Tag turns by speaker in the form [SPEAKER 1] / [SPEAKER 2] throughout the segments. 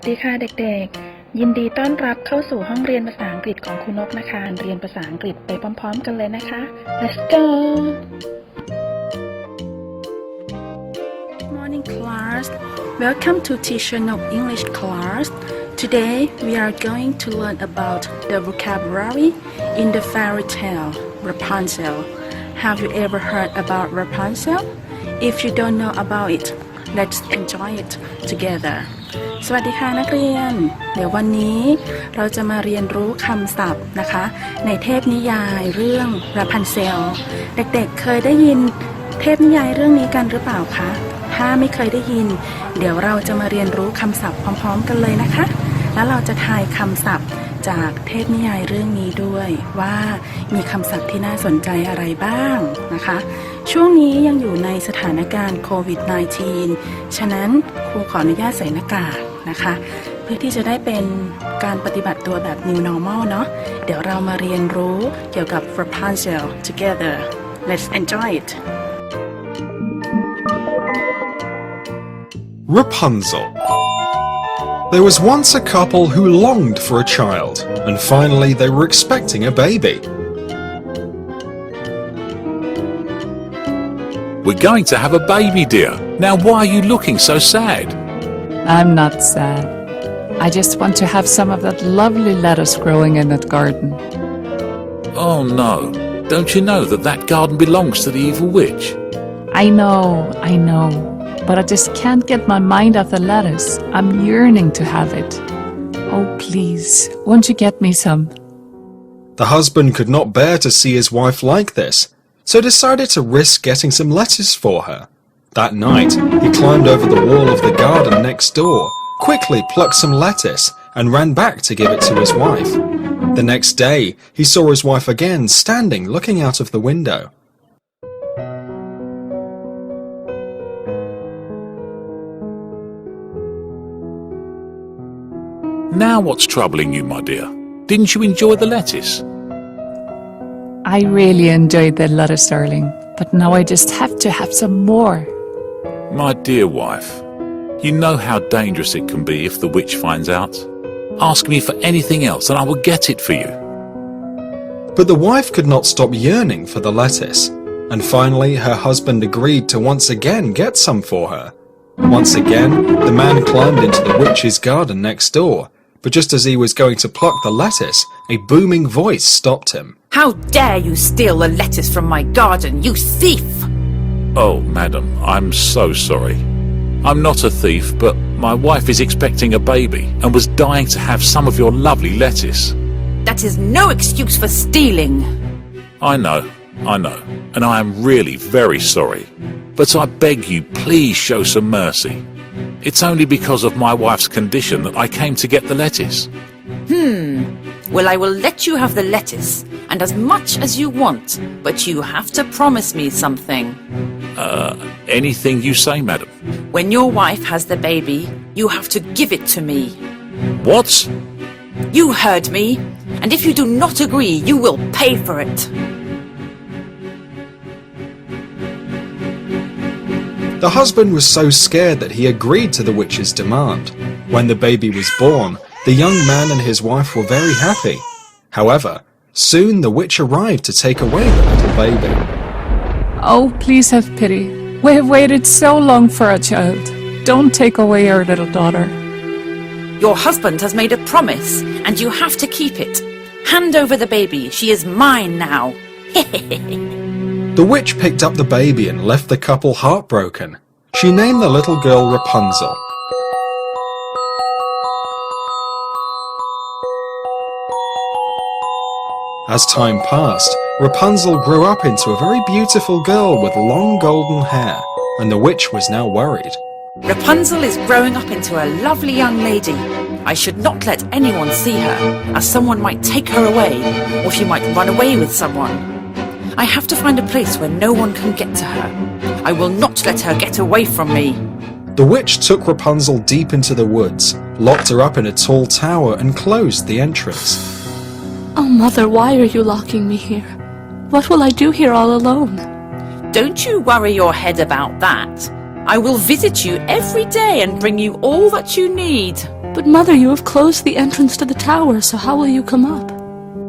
[SPEAKER 1] สดีค่ะเด็กๆยินดีต้อนรับเข้าสู่ห้องเรียนภาษาอังกฤษของครูนกนะคะเรียนภาษาอังกฤษไปพร้อมๆกันเลยนะคะ Let's go
[SPEAKER 2] Good morning class. Welcome to Teacher Nok English class. Today we are going to learn about the vocabulary in the fairy tale Rapunzel. Have you ever heard about Rapunzel? If you don't know about it, let's enjoy it together. สวัสดีค่ะนักเรียนเดี๋ยววันนี้เราจะมาเรียนรู้คำศัพท์นะคะในเทพนิยายเรื่อง Rapunzel เด็กๆเคยได้ยินเทพนิยายเรื่องนี้กันหรือเปล่าคะถ้าไม่เคยได้ยินเดี๋ยวเราจะมาเรียนรู้คำศัพท์พร้อมๆกันเลยนะคะแล้วเราจะทายคำศัพท์จากเทพนิยายเรื่องนี้ด้วยว่ามีคำศัพท์ที่น่าสนใจอะไรบ้างนะคะช่วงนี้ยังอยู่ในสถานการณ์โควิด -19 ฉะนั้นครูขออนุญาตใส่หน้ากากนะคะเพื่อที่จะได้เป็นการปฏิบัติตัวแบบ New Normal เนาะเดี๋ยวเรามาเรียนรู้เกี่ยวกับ Rapunzel together. Let's enjoy it.
[SPEAKER 3] Rapunzel. There was once a couple who longed for a child, and finally they were expecting a baby.
[SPEAKER 4] We're going to have a baby, dear. Now why are you looking so sad?
[SPEAKER 5] I'm not sad. I just want to have some of that lovely lettuce growing in that garden.
[SPEAKER 4] Oh no. Don't you know that that garden belongs to the evil witch?
[SPEAKER 5] I know. But I just can't get my mind off the lettuce. I'm yearning to have it. Oh, please, won't you get me some?
[SPEAKER 3] The husband could not bear to see his wife like this, so decided to risk getting some lettuce for her. That night, he climbed over the wall of the garden next door, quickly plucked some lettuce, and ran back to give it to his wife. The next day, he saw his wife again standing looking out of the window.
[SPEAKER 4] Now what's troubling you, my dear? Didn't you enjoy the lettuce?
[SPEAKER 5] I really enjoyed the lettuce, darling. But now I just have to have some more.
[SPEAKER 4] My dear wife, you know how dangerous it can be if the witch finds out. Ask me for anything else and I will get it for you.
[SPEAKER 3] But the wife could not stop yearning for the lettuce, and finally her husband agreed to once again get some for her. Once again, the man climbed into the witch's garden next door, but just as he was going to pluck the lettuce, a booming voice stopped him.
[SPEAKER 6] How dare you steal the lettuce from my garden, you thief!
[SPEAKER 4] Oh, madam, I'm so sorry. I'm not a thief, but my wife is expecting a baby and was dying to have some of your lovely lettuce.
[SPEAKER 6] That is no excuse for stealing.
[SPEAKER 4] I know, and I am really very sorry. But I beg you, please show some mercy. It's only because of my wife's condition that I came to get the lettuce.
[SPEAKER 6] Well, I will let you have the lettuce, and as much as you want, but you have to promise me something.
[SPEAKER 4] Anything you say, madam.
[SPEAKER 6] When your wife has the baby, you have to give it to me.
[SPEAKER 4] What?
[SPEAKER 6] You heard me, and if you do not agree, you will pay for it.
[SPEAKER 3] The husband was so scared that he agreed to the witch's demand. When the baby was born, the young man and his wife were very happy. However, soon the witch arrived to take away the little baby.
[SPEAKER 5] Oh, please have pity. We have waited so long for a child. Don't take away our little daughter.
[SPEAKER 6] Your husband has made a promise, and you have to keep it. Hand over the baby. She is mine now.
[SPEAKER 3] The witch picked up the baby and left the couple heartbroken. She named the little girl Rapunzel. As time passed, Rapunzel grew up into a very beautiful girl with long golden hair, and the witch was now worried.
[SPEAKER 6] Rapunzel is growing up into a lovely young lady. I should not let anyone see her, as someone might take her away, or she might run away with someone. I have to find a place where no one can get to her. I will not let her get away from me.
[SPEAKER 3] The witch took Rapunzel deep into the woods, locked her up in a tall tower, and closed the entrance.
[SPEAKER 2] Oh, Mother, why are you locking me here? What will I do here all alone?
[SPEAKER 6] Don't you worry your head about that. I will visit you every day and bring you all that you need.
[SPEAKER 2] But Mother, you have closed the entrance to the tower, so how will you come up?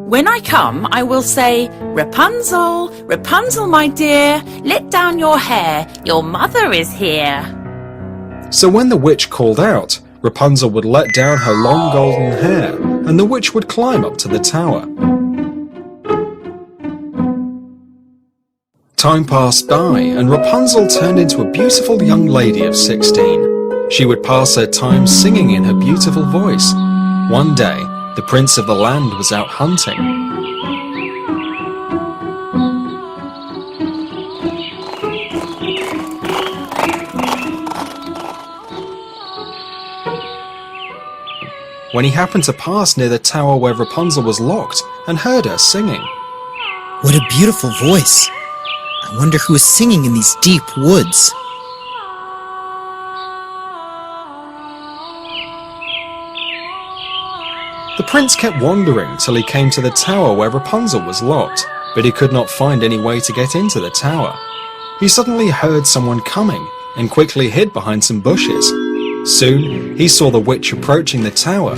[SPEAKER 6] When I come, I will say, Rapunzel, Rapunzel, my dear, let down your hair. Your mother is here.
[SPEAKER 3] So when the witch called out, Rapunzel would let down her long golden hair, and the witch would climb up to the tower. Time passed by, and Rapunzel turned into a beautiful young lady of 16. She would pass her time singing in her beautiful voice. One day, the prince of the land was out hunting. When he happened to pass near the tower where Rapunzel was locked and heard her singing.
[SPEAKER 7] What a beautiful voice! I wonder who is singing in these deep woods.
[SPEAKER 3] The prince kept wandering till he came to the tower where Rapunzel was locked, but he could not find any way to get into the tower. He suddenly heard someone coming and quickly hid behind some bushes. Soon, he saw the witch approaching the tower.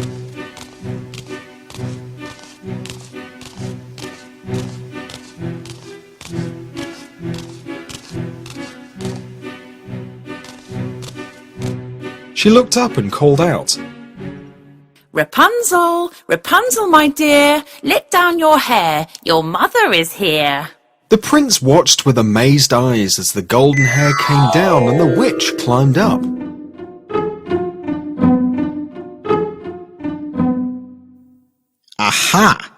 [SPEAKER 3] She looked up and called out,
[SPEAKER 6] Rapunzel, Rapunzel, my dear, let down your hair. Your mother is here.
[SPEAKER 3] The prince watched with amazed eyes as the golden hair came down and the witch climbed up.
[SPEAKER 7] Aha!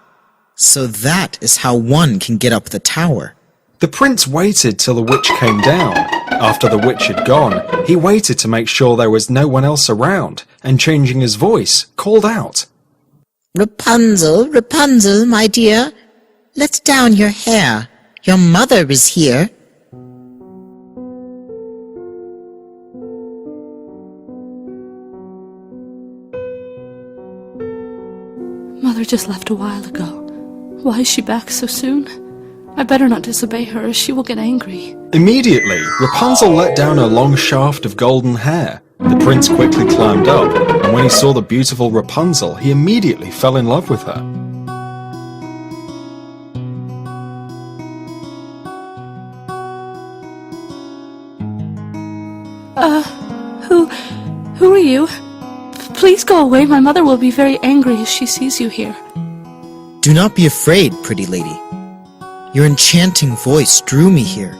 [SPEAKER 7] So that is how one can get up the tower.
[SPEAKER 3] The prince waited till the witch came down. After the witch had gone, he waited to make sure there was no one else around, and changing his voice, called out,
[SPEAKER 7] Rapunzel, Rapunzel, my dear, let down your hair. Your mother is here.
[SPEAKER 2] Mother just left a while ago. Why is she back so soon? I better not disobey her, or she will get angry.
[SPEAKER 3] Immediately, Rapunzel let down her long shaft of golden hair. The prince quickly climbed up, and when he saw the beautiful Rapunzel, he immediately fell in love with her.
[SPEAKER 2] Who are you? Please go away. My mother will be very angry if she sees you here.
[SPEAKER 7] Do not be afraid, pretty lady. Your enchanting voice drew me here,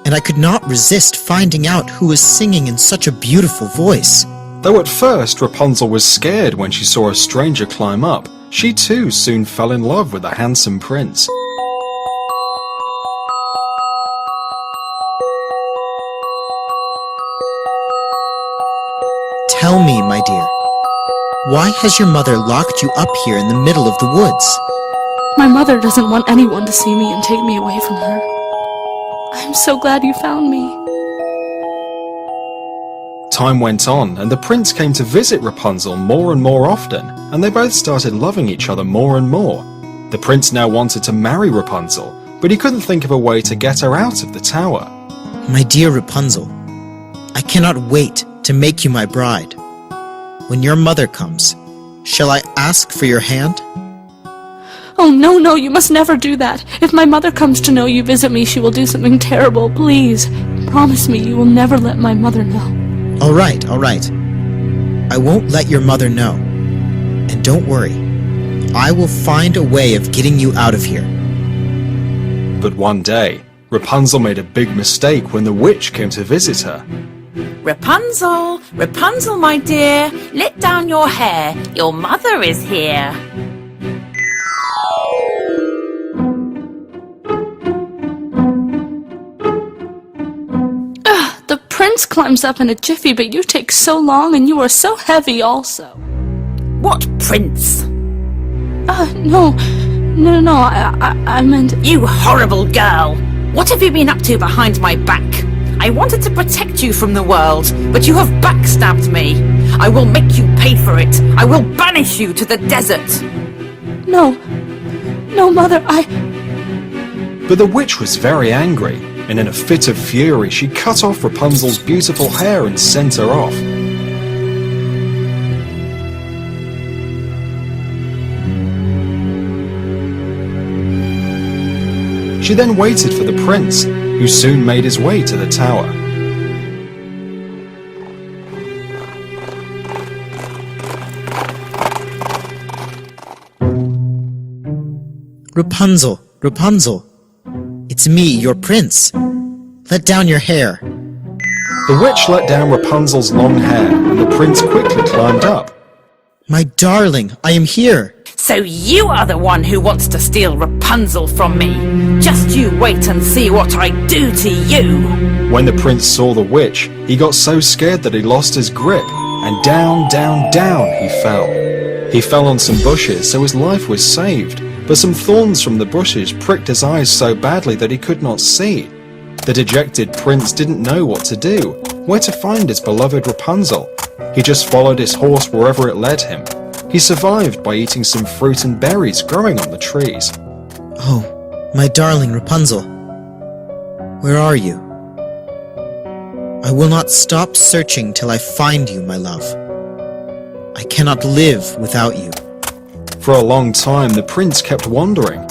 [SPEAKER 7] and I could not resist finding out who was singing in such a beautiful voice.
[SPEAKER 3] Though at first Rapunzel was scared when she saw a stranger climb up, she too soon fell in love with the handsome prince.
[SPEAKER 7] Tell me, my dear, why has your mother locked you up here in the middle of the woods?
[SPEAKER 2] My mother doesn't want anyone to see me and take me away from her. I'm so glad you found me.
[SPEAKER 3] Time went on, and the prince came to visit Rapunzel more and more often, and they both started loving each other more and more. The prince now wanted to marry Rapunzel, but he couldn't think of a way to get her out of the tower.
[SPEAKER 7] My dear Rapunzel, I cannot wait to make you my bride. When your mother comes, shall I ask for your hand?
[SPEAKER 2] Oh, no, you must never do that. If my mother comes to know you visit me, she will do something terrible. Please, promise me you will never let my mother know.
[SPEAKER 7] All right. I won't let your mother know. And don't worry, I will find a way of getting you out of here.
[SPEAKER 3] But one day, Rapunzel made a big mistake when the witch came to visit her.
[SPEAKER 6] Rapunzel, Rapunzel, my dear, let down your hair. Your mother is here.
[SPEAKER 2] The prince climbs up in a jiffy, but you take so long and you are so heavy also.
[SPEAKER 6] What prince?
[SPEAKER 2] No, I meant...
[SPEAKER 6] You horrible girl! What have you been up to behind my back? I wanted to protect you from the world, but you have backstabbed me. I will make you pay for it. I will banish you to the desert.
[SPEAKER 2] No, mother,
[SPEAKER 3] But the witch was very angry, and in a fit of fury she cut off Rapunzel's beautiful hair and sent her off. She then waited for the prince, who soon made his way to the tower.
[SPEAKER 7] Rapunzel, Rapunzel. It's me, your prince. Let down your hair.
[SPEAKER 3] The witch let down Rapunzel's long hair, and the prince quickly climbed up.
[SPEAKER 7] My darling, I am here.
[SPEAKER 6] So you are the one who wants to steal Rapunzel from me. Just you wait and see what I do to you.
[SPEAKER 3] When the prince saw the witch, he got so scared that he lost his grip, and down, down, down he fell. He fell on some bushes, so his life was saved, but some thorns from the bushes pricked his eyes so badly that he could not see. The dejected prince didn't know what to do, where to find his beloved Rapunzel. He just followed his horse wherever it led him. He survived by eating some fruit and berries growing on the trees.
[SPEAKER 7] Oh, my darling Rapunzel. Where are you? I will not stop searching till I find you, my love. I cannot live without you.
[SPEAKER 3] For a long time, the prince kept wandering.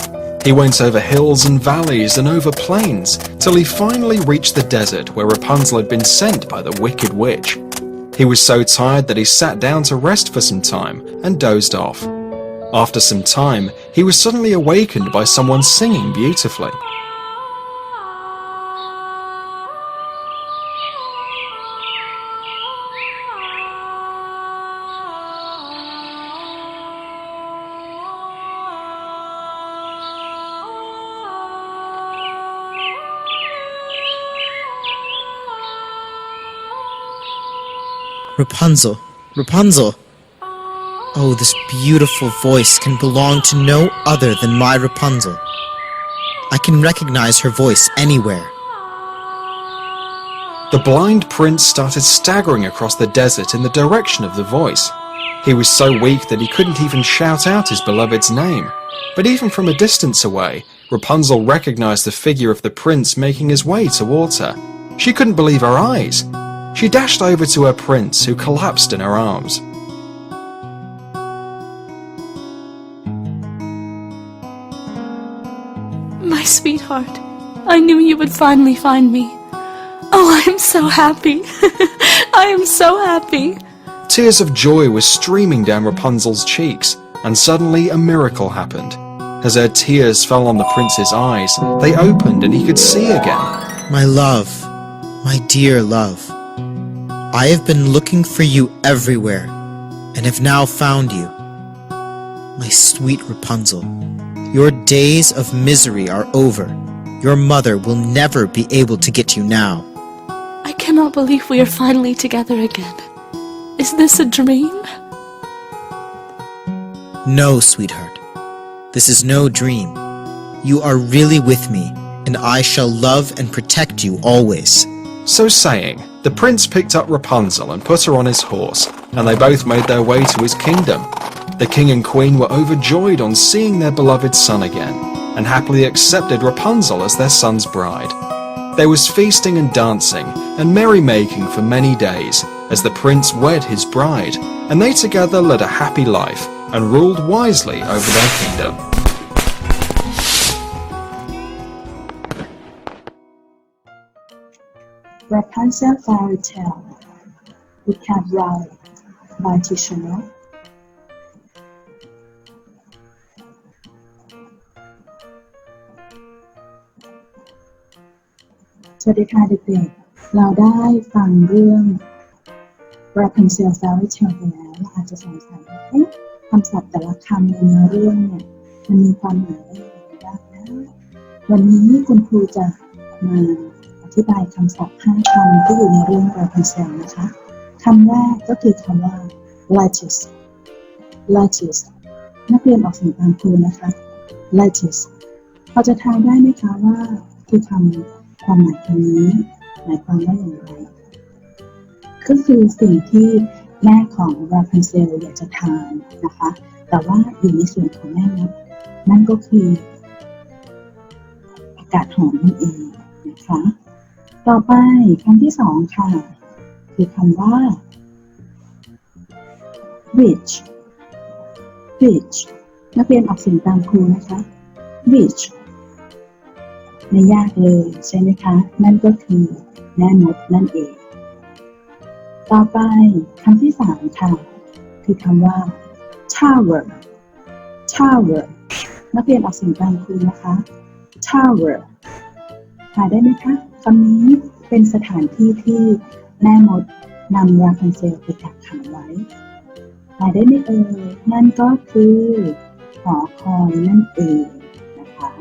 [SPEAKER 3] He went over hills and valleys and over plains, till he finally reached the desert where Rapunzel had been sent by the wicked witch. He was so tired that he sat down to rest for some time and dozed off. After some time, he was suddenly awakened by someone singing beautifully.
[SPEAKER 7] Rapunzel, Rapunzel. Oh, this beautiful voice can belong to no other than my Rapunzel. I can recognize her voice anywhere.
[SPEAKER 3] The blind prince started staggering across the desert in the direction of the voice. He was so weak that he couldn't even shout out his beloved's name. But even from a distance away, Rapunzel recognized the figure of the prince making his way towards her. She couldn't believe her eyes. She dashed over to her prince, who collapsed in her arms.
[SPEAKER 2] My sweetheart, I knew you would finally find me. Oh, I am so happy. I am so happy.
[SPEAKER 3] Tears of joy were streaming down Rapunzel's cheeks, and suddenly a miracle happened. As her tears fell on the prince's eyes, they opened and he could see again.
[SPEAKER 7] My love, my dear love. I have been looking for you everywhere, and have now found you. My sweet Rapunzel, your days of misery are over. Your mother will never be able to get you now.
[SPEAKER 2] I cannot believe we are finally together again. Is this a dream?
[SPEAKER 7] No, sweetheart. This is no dream. You are really with me, and I shall love and protect you always.
[SPEAKER 3] So saying, the prince picked up Rapunzel and put her on his horse, and they both made their way to his kingdom. The king and queen were overjoyed on seeing their beloved son again, and happily accepted Rapunzel as their son's bride. There was feasting and dancing and merrymaking for many days as the prince wed his bride, and they together led a happy life and ruled wisely over their kingdom.
[SPEAKER 8] Rapunzel Fairy Tale Vocabulary by Teacher Note. สวัสดีค่ะเด็กๆเราได้ฟังเรื่อง Rapunzel Fairy Tale ไปแล้วเราอาจจะสงสัยว่าคำศัพท์แต่ละคำในเนื้อเรื่องเนี่ยมันมีความหมายได้ยังไงบ้างนะวันนี้คุณครูจะมาอธิบายคำศัพท์5คำที่อยู่ในเรื่อง Rapunzel นะคะคำแรกก็คือคำว่า lettuce นักเรียนออกเสียงตามครูนะคะ lettuce พอจะทายได้ไหมคะว่าคือความหมายคำนี้หมายความว่าอย่างไรก็คือสิ่งที่แม่ของ Rapunzel อยากจะทานนะคะแต่ว่าอยู่ในส่วนของแม่มดนั่นก็คือผักกาดหอมนั่นเองนะคะต่อไปคำที่สองค่ะคือคำว่า rich นักเรียนออกเสียงตามครูนะคะ rich ไม่ยากเลยใช่ไหมคะนั่นก็คือแม่มดนั่นเองต่อไปคำที่3ค่ะคือคำว่า tower tower นักเรียนออกเสียงตามครูนะคะ tower หาได้ไหมคะคำนี้เป็นสถานที่ที่แม่มดนำราพันเซลไปกักขังไว้หาได้ไหมเอ่ยนั่นก็คือหอคอยนั่นเองนะคะ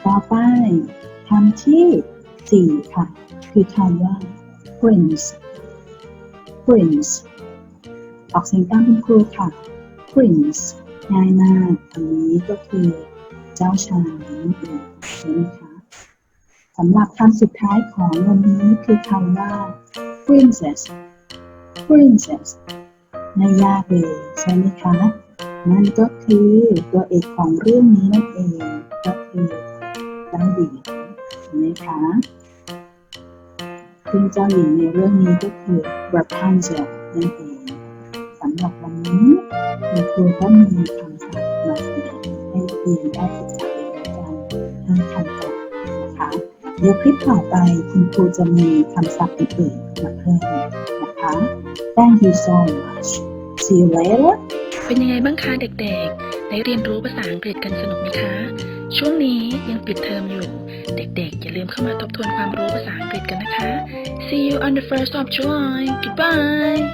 [SPEAKER 8] ต่อไปคำที่4ค่ะคือคำว่า prince prince ออกเสียงตามคุณครูค่ะ prince ง่ายมากคำนี้ก็คือเจ้าชายนั่นเองใช่ไหมคะสำหรับคำสุดท้ายของวันนี้คือคำว่า princess princess ไม่ยากเลยใช่ไหมคะนั่นก็คือตัวเอกของเรื่องนี้นั่นเองก็คือเจ้าหญิงใช่ไหมคะซึ่งเจ้าหญิงในเรื่องนี้ก็คือ Rapunzel นั่นเองสำหรับวันนี้คุณครูก็มีคำศัพท์มาเสนอให้นักเรียนได้ศึกษาเรียนรู้กัน5คำศัพท์นะคะเดี๋ยวคลิปต่อไปคุณครูจะมีคำศัพท์อื่นๆมาเพิ่มนะคะ Thank you so much See you later
[SPEAKER 1] เป็นยังไงบ้างคะเด็กๆ ได้เรียนรู้ภาษาอังกฤษกันสนุกไหมคะ ช่วงนี้ยังปิดเทอมอยู่ เด็กๆ อย่าลืมเข้ามาทบทวนความรู้ภาษาอังกฤษกันนะคะ See you on the 1st of July. Goodbye